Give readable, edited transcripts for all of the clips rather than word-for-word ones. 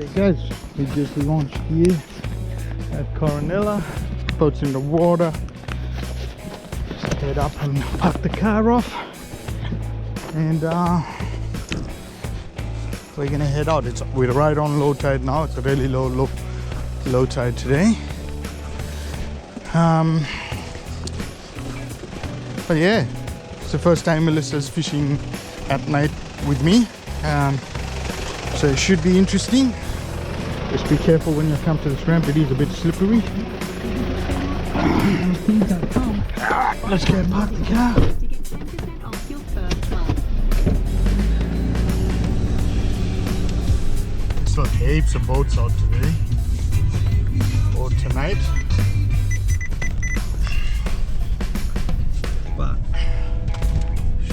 Hey guys, we just launched here at Coronella. Boat's in the water. Just head up and park the car off, and we're gonna head out. We're right on low tide now. It's a really low tide today. But yeah, it's the first time Alyssa's fishing at night with me, so it should be interesting. Just be careful when you come to this ramp, it is a bit slippery. Let's go park the car. Still heaps of boats out today, or tonight. But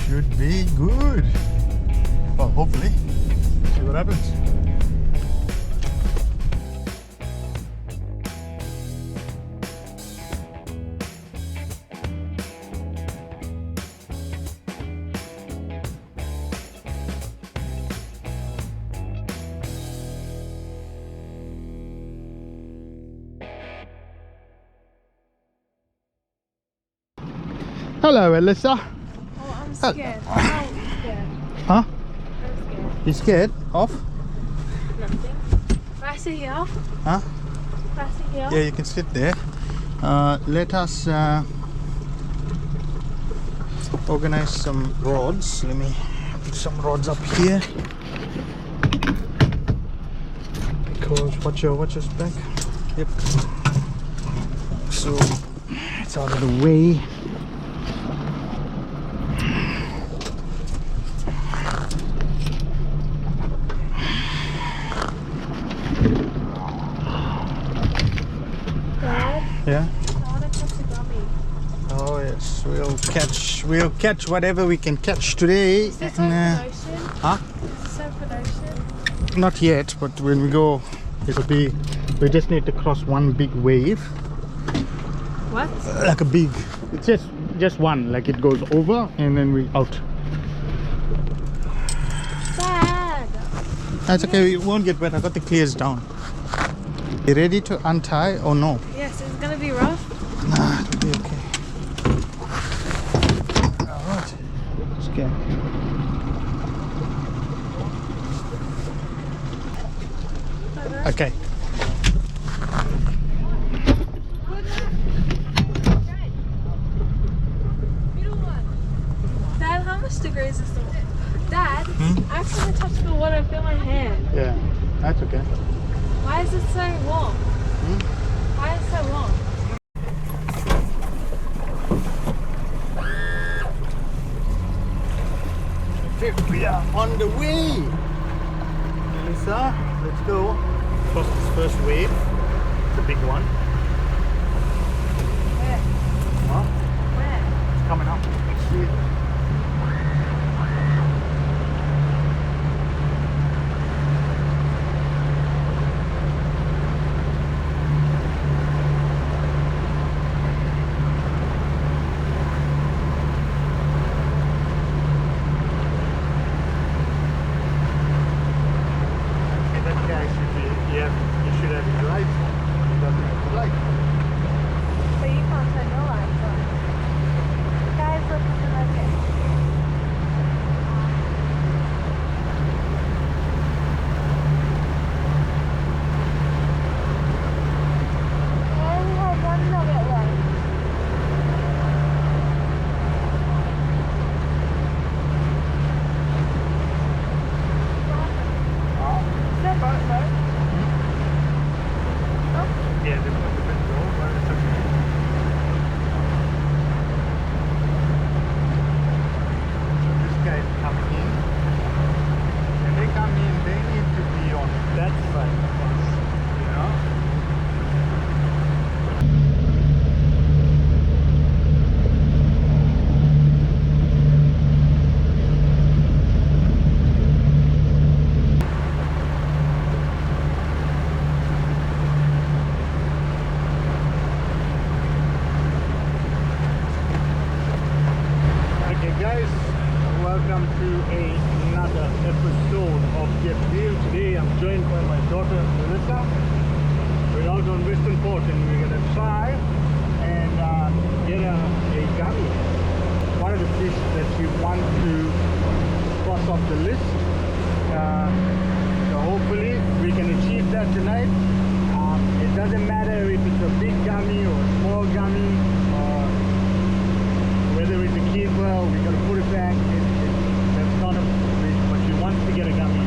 should be good. Well, hopefully. See what happens. Hello, Alyssa. Oh, I'm scared. I'm scared. Huh? I'm scared. You scared of? Nothing. Can I sit here? Huh? Can I sit here? Yeah, you can sit there. Let us organize some rods. Let me put some rods up here. Because watch your back. Yep. So it's out of the way. Yeah. I want to catch a gummy. Oh yes, we'll catch whatever we can catch today. Is this open ocean? Huh? Is this open ocean? Not yet, but when we go, it'll be. We just need to cross one big wave. What? Like a big. It's just one. Like it goes over and then we out. Dad. That's okay. It won't get wet. I got the clears down. You ready to untie or no? Yes, it's gonna be rough. Nah, it'll be okay. Alright. Let's go. Okay. Dad, how much degrees is the water? Dad, I actually touched the water and feel my hand. Yeah, that's okay. Why is it so warm? Why is it so warm? We are on the way. Alyssa, let's go. Cross this first wave. It's a big one. Where? Huh? Where? It's coming up. See it? You should have your lights on. He doesn't have the lights. boat and we're gonna try and get a gummy. One of the fish that you want to cross off the list. So hopefully we can achieve that tonight. It doesn't matter if it's a big gummy or a small gummy or whether it's a keeper, we gotta put it back. That's not a fish, but you want to get a gummy.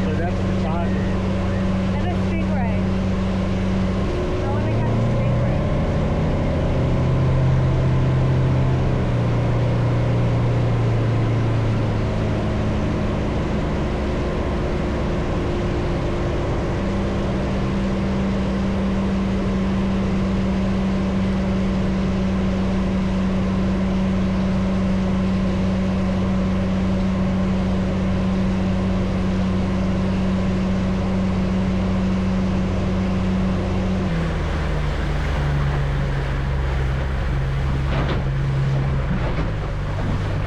So that's the target. And a stingray. I want to catch a stingray.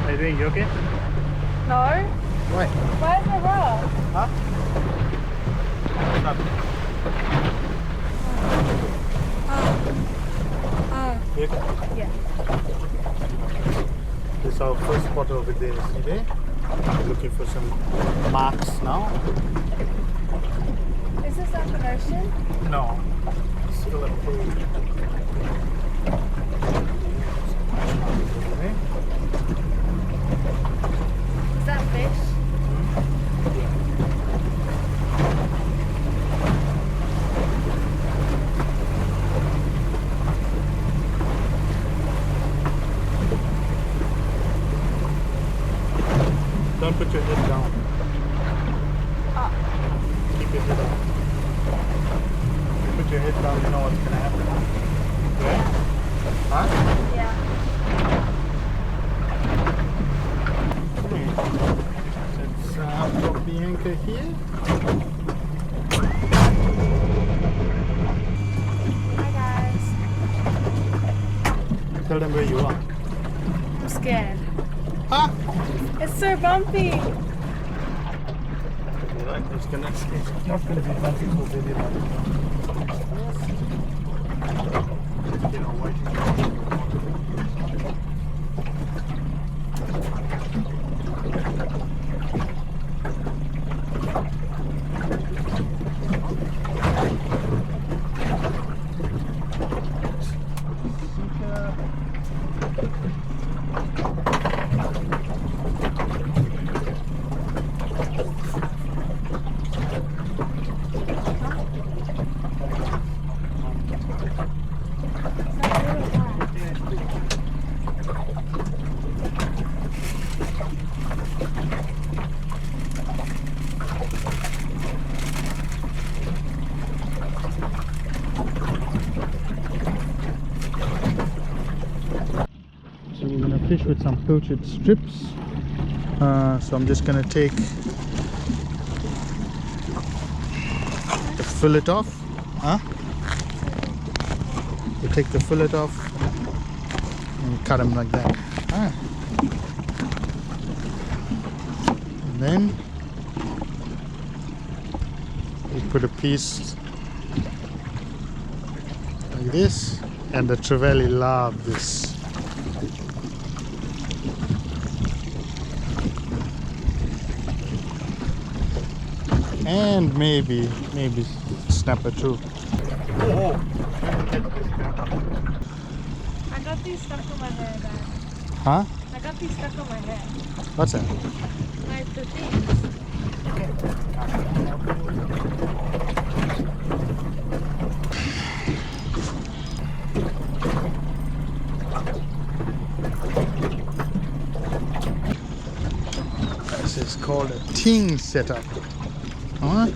How you doing? You okay? No? Why? Why is it rough? Huh? Stop. You okay? Yeah. This is our first spot over there today. Looking for some marks now. Is this like an ocean? No, it's still a pool. Is that fish? Don't put your head down. Oh. Keep your head up. If you put your head down, you know what's gonna happen. Yeah? Huh? Yeah. Okay. Let's drop the anchor here. Hi guys. Tell them where you are. I'm scared. Huh? It's so bumpy. Right, it's not gonna be bumpy for very long. You know, waiting. So we're gonna fish with some pilchard strips. So I'm just gonna take the fillet off. Huh? You take the fillet off and cut them like that. Ah. And then you put a piece like this, and the trevally love this. And maybe snapper too. Oh, I got these stuck on my hair, Dad. huh? I got these stuck on my hair. What's that? Like the things. This is called a ting setup. Huh?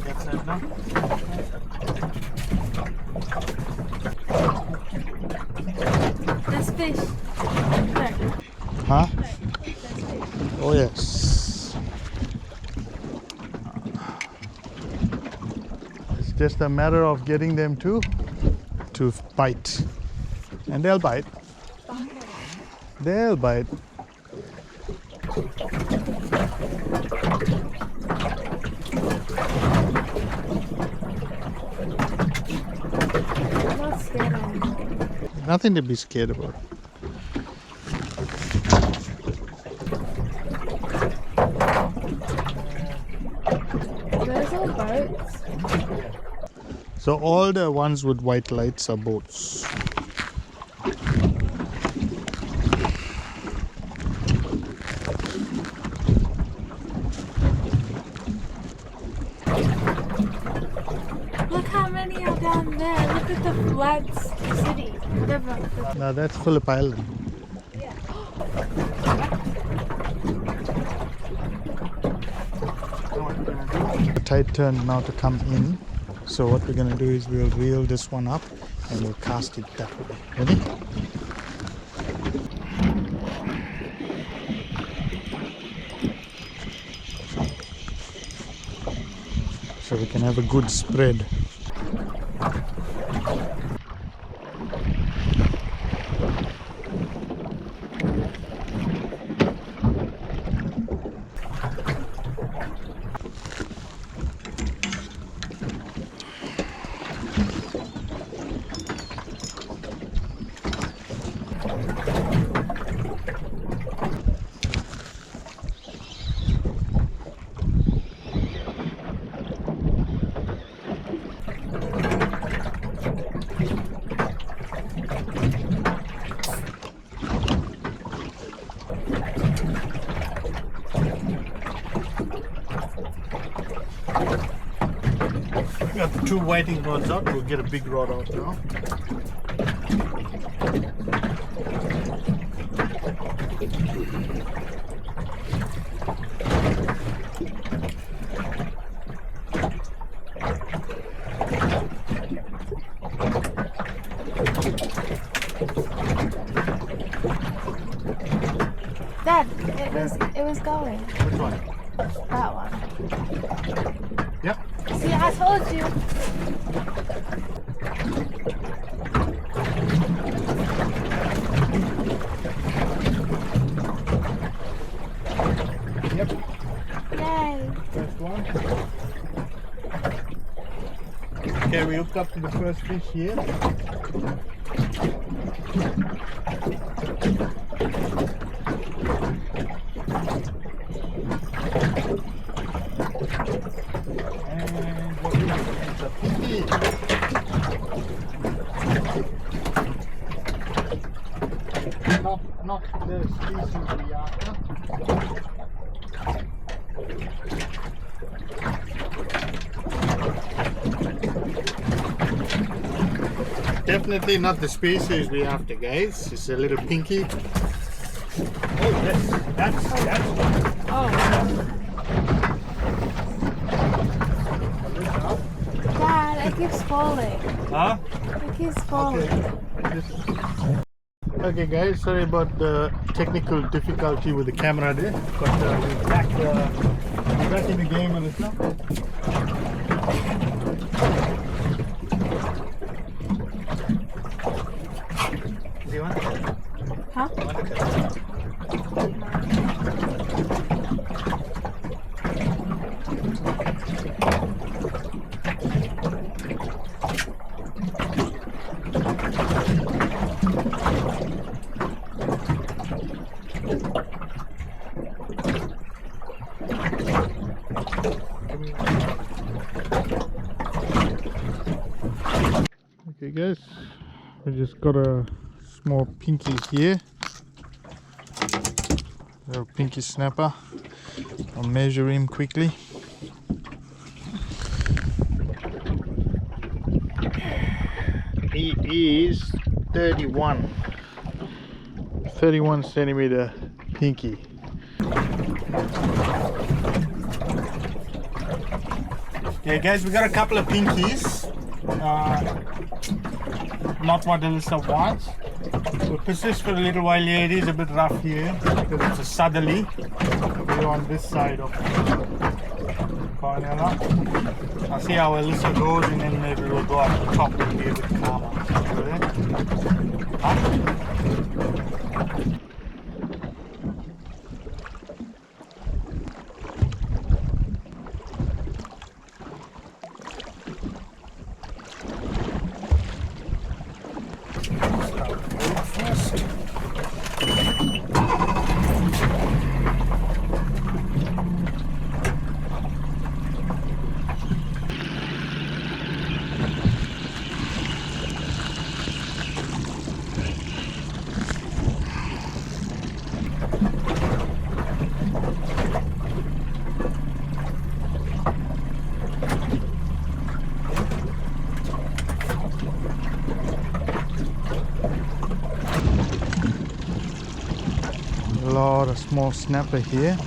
That's fish. There. Huh? There. There's fish. Oh yes. It's just a matter of getting them to bite. And they'll bite. They'll bite. I'm not scared of. Nothing to be scared about. There's all boats. So all the ones with white lights are boats. Look how many are down there. Look at the flat city. Whatever. Now that's Phillip Island. Yeah. The tide turned now to come in. So what we're gonna do is we'll reel this one up and we'll cast it that way. Ready? So we can have a good spread. We got the two whiting rods out. We'll get a big rod out now. Dad, it was going. Which one? That one. Yep. See, I told you. Yep. Yay. First one. Okay, we hooked up to the first fish here. And what we have is a pinky. Not the species we are after. Definitely not the species we after, guys. It's a little pinky. Oh, that's one. Oh. Dad, it keeps falling. Huh? It keeps falling. Okay, guys. Sorry about the technical difficulty with the camera there, but we're back in the game, Alyssa. Do you want to cut? Huh? You want to cut? Okay, guys, we just got a small pinky here. Little pinky snapper. I'll measure him quickly. He is 31 centimeter pinky. Okay, guys, we got a couple of pinkies. Not what Alyssa wants. We'll persist for a little while here. It is a bit rough here because it's a southerly. We're on this side of Cornella. I'll see how Alyssa goes and then maybe we'll go up the top and be a bit calmer. Huh? A lot of small snapper here.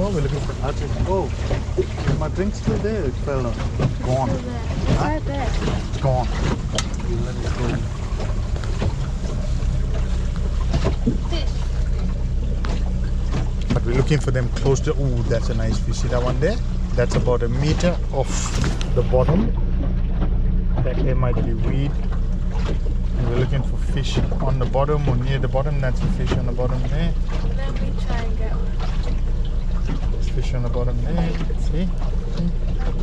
We're looking for artists. Oh, is my drink still there? It fell on. It's gone. It's right there. It's gone. Let it go. Fish. But we're looking for them close to. Ooh, that's a nice fish. See that one there? That's about a meter off the bottom. That there might be weed. And we're looking for fish on the bottom or near the bottom. That's a fish on the bottom there. Let me try and get one. Fish on the bottom there, see?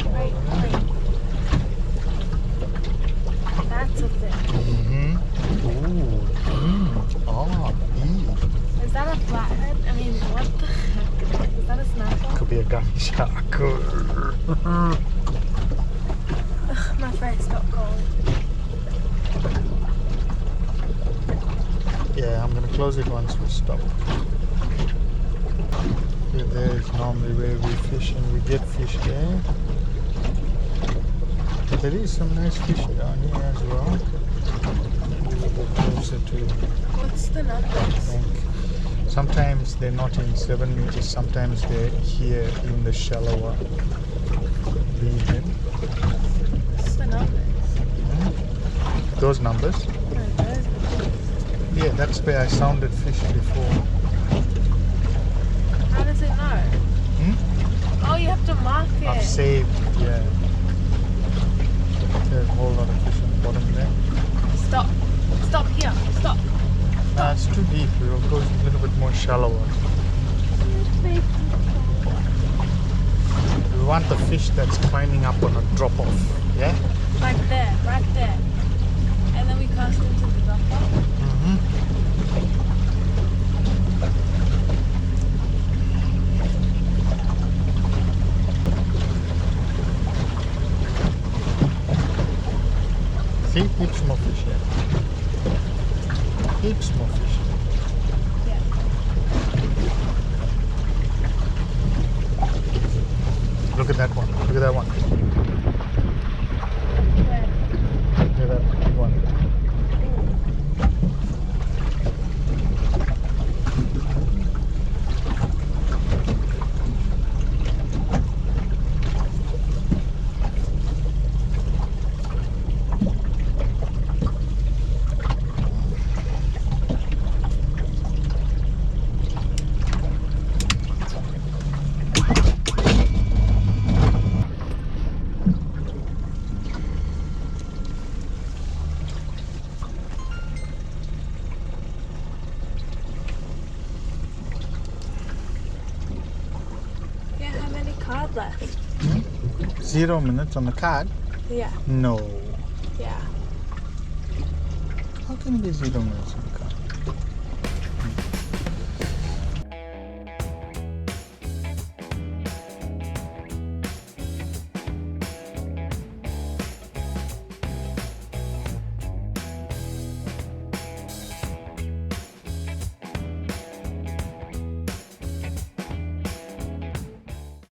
Right. That's a fish. Ooh. Oh, Is that a flathead? I mean, what the heck? Is that a snapper? could be a gummy shark. My face got cold. Yeah, I'm gonna close it once we stop. There is normally where we fish and we get fish there. But there is some nice fish down here as well. Closer to What's the numbers? Sometimes they're not in 7 meters, sometimes they're here in the shallower region. What's the numbers? Those numbers? No, those numbers. Yeah, that's where I sounded fish before. How does it know? Oh, you have to mark it. I've saved, yeah. There's a whole lot of fish on the bottom there. Stop. Stop here. Stop. Nah, it's too deep. We'll go a little bit more shallower. We want the fish that's climbing up on a drop off, yeah? Like there, right there. And then we cast into the drop off. See, heaps more fish here. Heaps more fish. Yeah. Look at that one. Look at that one. Where? Look at that one. card left. 0 minutes on the card? Yeah. No. Yeah. How can it be 0 minutes on the card?